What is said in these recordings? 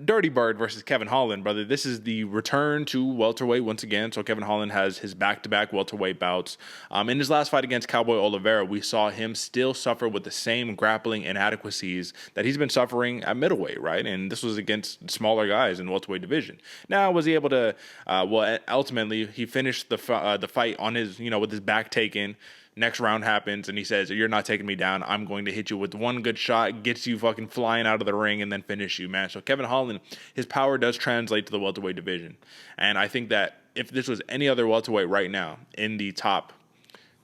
Dirty Bird versus Kevin Holland, brother. This is the return to welterweight once again. So Kevin Holland has his back-to-back welterweight bouts. In his last fight against Cowboy Oliveira, we saw him still suffer with the same grappling inadequacies that he's been suffering at middleweight, right? And this was against smaller guys in the welterweight division. Now, was he able to? Ultimately, he finished the fight on his, with his back taken. Next round happens, and he says, "You're not taking me down. I'm going to hit you with one good shot, gets you fucking flying out of the ring, and then finish you, man." So Kevin Holland, his power does translate to the welterweight division. And I think that if this was any other welterweight right now in the top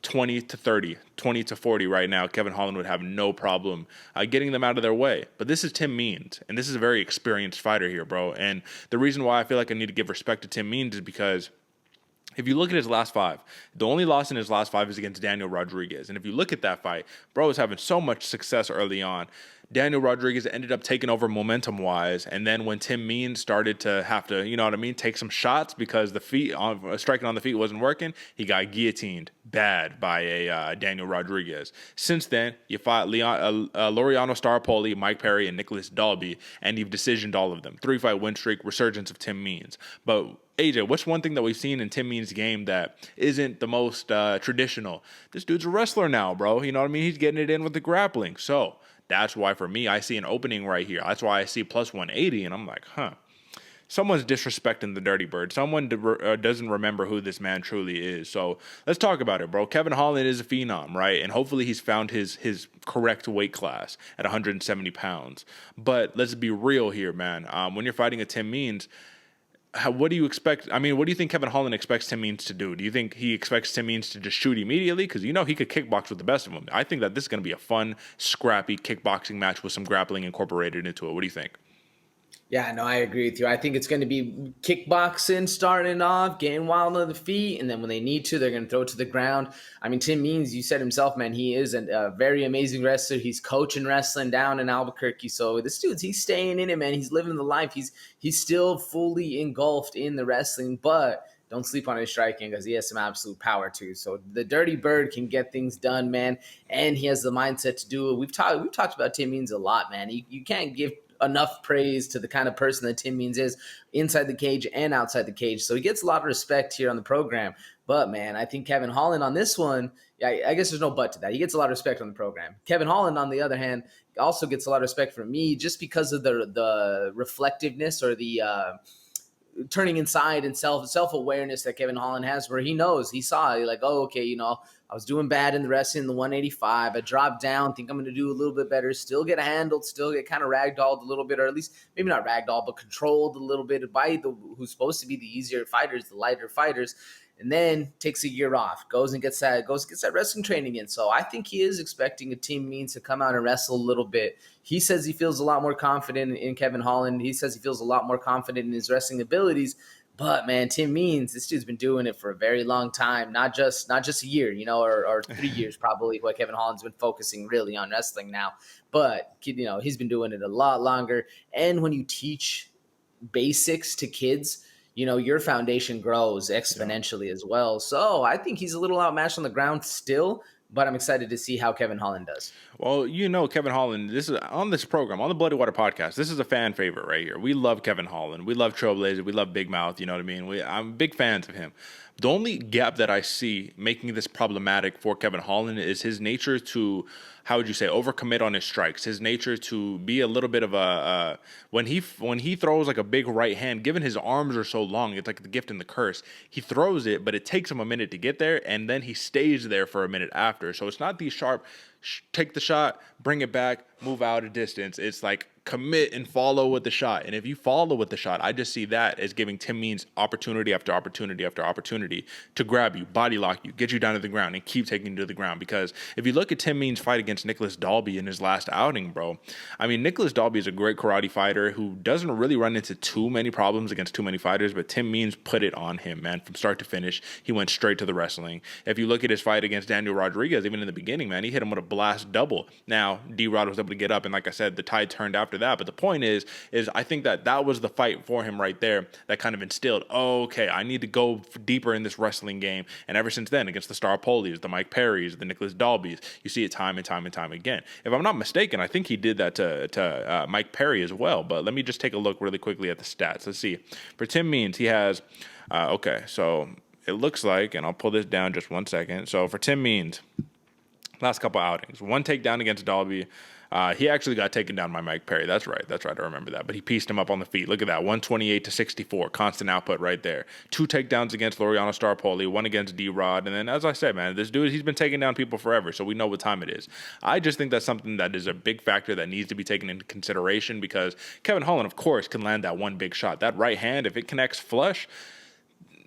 20 to 30, 20 to 40 right now, Kevin Holland would have no problem getting them out of their way. But this is Tim Means, and this is a very experienced fighter here, bro. And the reason why I feel like I need to give respect to Tim Means is because if you look at his last five, the only loss in his last five is against Daniel Rodriguez. And if you look at that fight, bro was having so much success early on. Daniel Rodriguez ended up taking over momentum-wise, and then when Tim Means started to have to, take some shots because the striking on the feet wasn't working, he got guillotined bad by a Daniel Rodriguez. Since then, you fought Laureano Staropoli, Mike Perry, and Nicholas Dalby, and you've decisioned all of them. 3-fight win streak, resurgence of Tim Means. But AJ, what's one thing that we've seen in Tim Means' game that isn't the most traditional? This dude's a wrestler now, bro. You know what I mean? He's getting it in with the grappling. So that's why, for me, I see an opening right here. That's why I see plus 180, and I'm like, someone's disrespecting the Dirty Bird. Someone doesn't remember who this man truly is. So let's talk about it, bro. Kevin Holland is a phenom, right? And hopefully he's found his correct weight class at 170 pounds. But let's be real here, man. When you're fighting a Tim Means, what do you expect? I mean, what do you think Kevin Holland expects Tim Means to do? Do you think he expects Tim Means to just shoot immediately? Because he could kickbox with the best of them. I think that this is going to be a fun, scrappy kickboxing match with some grappling incorporated into it. What do you think? Yeah, no, I agree with you. I think it's going to be kickboxing starting off, getting wild on the feet, and then when they need to, they're going to throw it to the ground. I mean, Tim Means, you said himself, man, he is a very amazing wrestler. He's coaching wrestling down in Albuquerque. So this dude's, he's staying in it, man. He's living the life. He's still fully engulfed in the wrestling, but don't sleep on his striking because he has some absolute power too. So the Dirty Bird can get things done, man, and he has the mindset to do it. We've talked about Tim Means a lot, man. You can't give enough praise to the kind of person that Tim Means is inside the cage and outside the cage. So he gets a lot of respect here on the program. But, man, I think Kevin Holland on this one, I guess there's no but to that. He gets a lot of respect on the program. Kevin Holland, on the other hand, also gets a lot of respect from me just because of the reflectiveness or the turning inside and self-awareness that Kevin Holland has, where he knows, he saw, like, oh, okay, I was doing bad in the wrestling in the 185. I dropped down, think I'm going to do a little bit better, still get handled, still get kind of ragdolled a little bit, or at least maybe not ragdolled, but controlled a little bit by who's supposed to be the easier fighters, the lighter fighters, and then takes a year off, goes and gets that wrestling training in. So I think he is expecting a Tim Means to come out and wrestle a little bit. He says he feels a lot more confident in Kevin Holland. He says he feels a lot more confident in his wrestling abilities. But, man, Tim Means, this dude's been doing it for a very long time, not just a year, or 3 years probably, what Kevin Holland's been focusing really on wrestling now. But, he's been doing it a lot longer. And when you teach basics to kids, your foundation grows exponentially as well. So I think he's a little outmatched on the ground still, but I'm excited to see how Kevin Holland does. Well, Kevin Holland, this is on this program, on the Bloody Water podcast, this is a fan favorite right here. We love Kevin Holland. We love Trailblazer. We love Big Mouth. You know what I mean? I'm big fans of him. The only gap that I see making this problematic for Kevin Holland is his nature to, overcommit on his strikes. His nature to be a little bit of when he throws like a big right hand, given his arms are so long, it's like the gift and the curse. He throws it, but it takes him a minute to get there, and then he stays there for a minute after. So it's not these sharp, take the shot, bring it back, move out a distance. It's like commit and follow with the shot. And if you follow with the shot, I just see that as giving Tim Means opportunity after opportunity after opportunity to grab you, body lock you, get you down to the ground, and keep taking you to the ground. Because if you look at Tim Means' fight against Nicholas Dalby in his last outing, bro, I mean, Nicholas Dalby is a great karate fighter who doesn't really run into too many problems against too many fighters, but Tim Means put it on him, man, from start to finish. He went straight to the wrestling. If you look at his fight against Daniel Rodriguez, even in the beginning, man, he hit him with a blast double. Now, D-Rod was able to get up, and like I said, the tide turned after after that. But the point is I think that was the fight for him right there that kind of instilled, oh, okay, I need to go deeper in this wrestling game. And ever since then, against the Star Polies, the Mike Perrys, the Nicholas Dalbys, you see it time and time and time again. If I'm not mistaken, I think he did that to Mike Perry as well. But let me just take a look really quickly at the stats. Let's see. For Tim Means, he has, okay, so it looks like, and I'll pull this down just 1 second. So for Tim Means, last couple outings, 1 takedown against Dalby. He actually got taken down by Mike Perry. That's right. I remember that. But he pieced him up on the feet. Look at that. 128-64. Constant output right there. 2 takedowns against Laureano Starpoli. 1 against D-Rod. And then, as I said, man, this dude, he's been taking down people forever. So we know what time it is. I just think that's something that is a big factor that needs to be taken into consideration, because Kevin Holland, of course, can land that one big shot. That right hand, if it connects flush,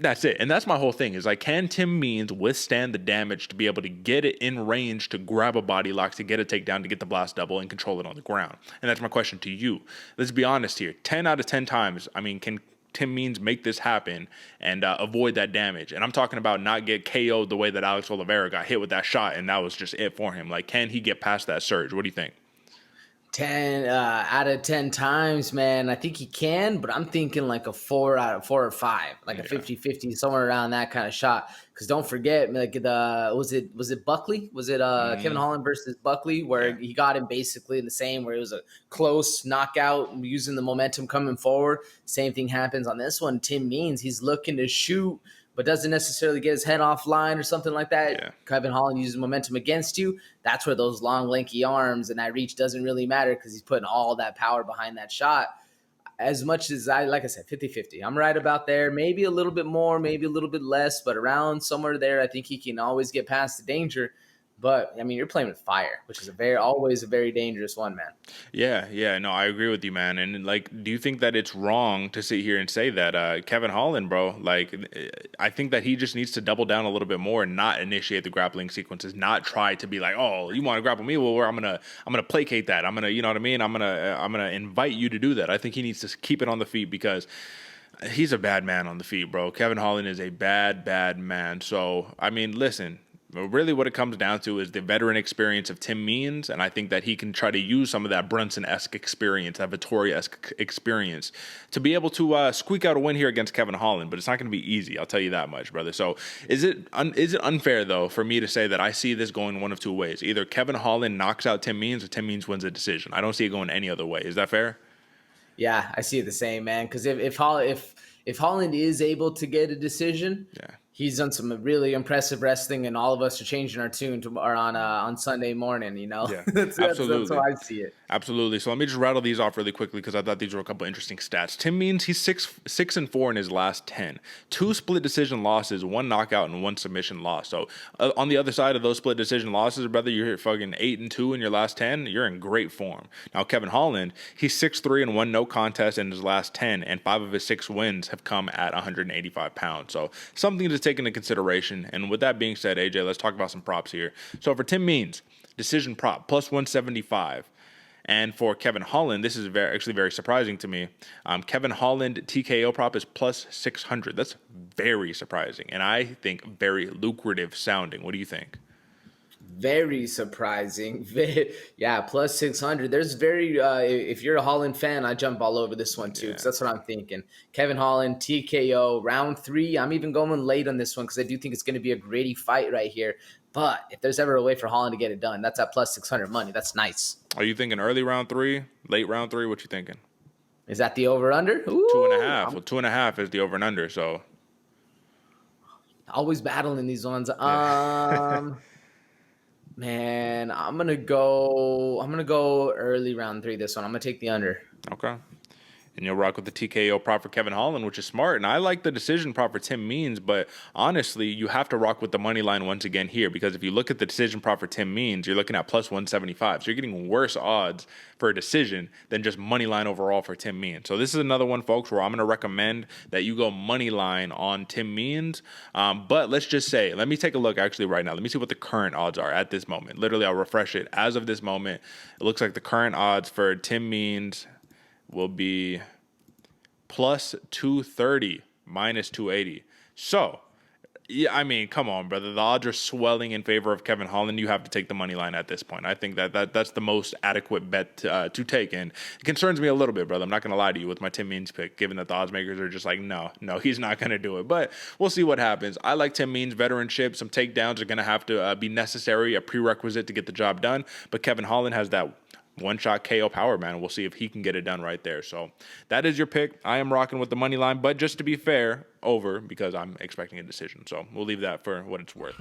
that's it. And that's my whole thing, is like, can Tim Means withstand the damage to be able to get it in range, to grab a body lock, to get a takedown, to get the blast double and control it on the ground? And that's my question to you. Let's be honest here. 10 out of 10 times, I mean, can Tim Means make this happen and avoid that damage? And I'm talking about not get KO'd the way that Alex Oliveira got hit with that shot, and that was just it for him. Like, can he get past that surge? What do you think? 10 out of 10 times, man. I think he can, but I'm thinking like a 4 out of 4 or 5, like a 50-50, somewhere around that kind of shot. Because don't forget, like, was it Buckley? Was it Kevin Holland versus Buckley, where he got him basically in the same, where it was a close knockout using the momentum coming forward. Same thing happens on this one. Tim Means, he's looking to shoot, but doesn't necessarily get his head offline or something like that. Yeah. Kevin Holland uses momentum against you. That's where those long, lanky arms and that reach doesn't really matter, because he's putting all that power behind that shot. As much as like I said, 50-50. I'm right about there. Maybe a little bit more, maybe a little bit less, but around somewhere there, I think he can always get past the danger. But, I mean, you're playing with fire, which is always a very dangerous one, man. Yeah. No, I agree with you, man. And, like, do you think that it's wrong to sit here and say that Kevin Holland, bro, like, I think that he just needs to double down a little bit more and not initiate the grappling sequences, not try to be like, oh, you want to grapple me? Well, I'm gonna placate that. I'm gonna, you know what I mean? I'm gonna invite you to do that. I think he needs to keep it on the feet, because he's a bad man on the feet, bro. Kevin Holland is a bad man. So, I mean, listen, really what it comes down to is the veteran experience of Tim Means, and I think that he can try to use some of that Brunson-esque experience, that Vittori-esque experience, to be able to squeak out a win here against Kevin Holland. But it's not going to be easy, I'll tell you that much, brother. So is it unfair, though, for me to say that I see this going one of two ways? Either Kevin Holland knocks out Tim Means, or Tim Means wins a decision. I don't see it going any other way. Is that fair? Yeah, I see it the same, man. Because if Holland is able to get a decision, he's done some really impressive wrestling, and all of us are changing our tune on Sunday morning, you know? Yeah, absolutely. That's how I see it. Absolutely. So let me just rattle these off really quickly, because I thought these were a couple interesting stats. Tim Means, he's 6-4 in his last 10. 2 split decision losses, 1 knockout, and 1 submission loss. So on the other side of those split decision losses, brother, you're fucking 8-2 in your last 10. You're in great form. Now, Kevin Holland, he's 6-3 and 1 no contest in his last 10, and 5 of his 6 wins have come at 185 pounds. So something to take into consideration. And with that being said, AJ, let's talk about some props here. So for Tim Means, decision prop, plus 175. And for Kevin Holland, this is actually very surprising to me. Kevin Holland TKO prop is plus 600. That's very surprising, and I think very lucrative sounding. What do you think? Very surprising. Yeah, plus 600. There's if you're a Holland fan, I jump all over this one too, because that's what I'm thinking. Kevin Holland, TKO, round 3. I'm even going late on this one, because I do think it's going to be a gritty fight right here. But if there's ever a way for Holland to get it done, that's at plus 600 money. That's nice. Are you thinking early round 3, late round 3? What you thinking? Is that the over-under? 2.5. Well, 2.5 is the over-under, so. Always battling these ones. Man, I'm gonna go early round 3 this one. I'm gonna take the under. Okay. And you'll rock with the TKO prop for Kevin Holland, which is smart. And I like the decision prop for Tim Means, but honestly, you have to rock with the money line once again here, because if you look at the decision prop for Tim Means, you're looking at plus 175. So you're getting worse odds for a decision than just money line overall for Tim Means. So this is another one, folks, where I'm going to recommend that you go money line on Tim Means. But let's just say, let me take a look actually right now. Let me see what the current odds are at this moment. Literally, I'll refresh it. As of this moment, it looks like the current odds for Tim Means will be plus 230, minus 280. So Yeah, I mean, come on, brother. The odds are swelling in favor of Kevin Holland. You have to take the money line at this point. I think that's the most adequate bet to take. And it concerns me a little bit, brother. I'm not going to lie to you with my Tim Means pick, given that the odds makers are just like, no, he's not going to do it. But we'll see what happens. I like Tim Means' veteranship. Some takedowns are going to have to be necessary, a prerequisite to get the job done. But Kevin Holland has that one-shot KO power, man. We'll see if he can get it done right there. So that is your pick. I am rocking with the money line, but just to be fair, over, because I'm expecting a decision. So we'll leave that for what it's worth.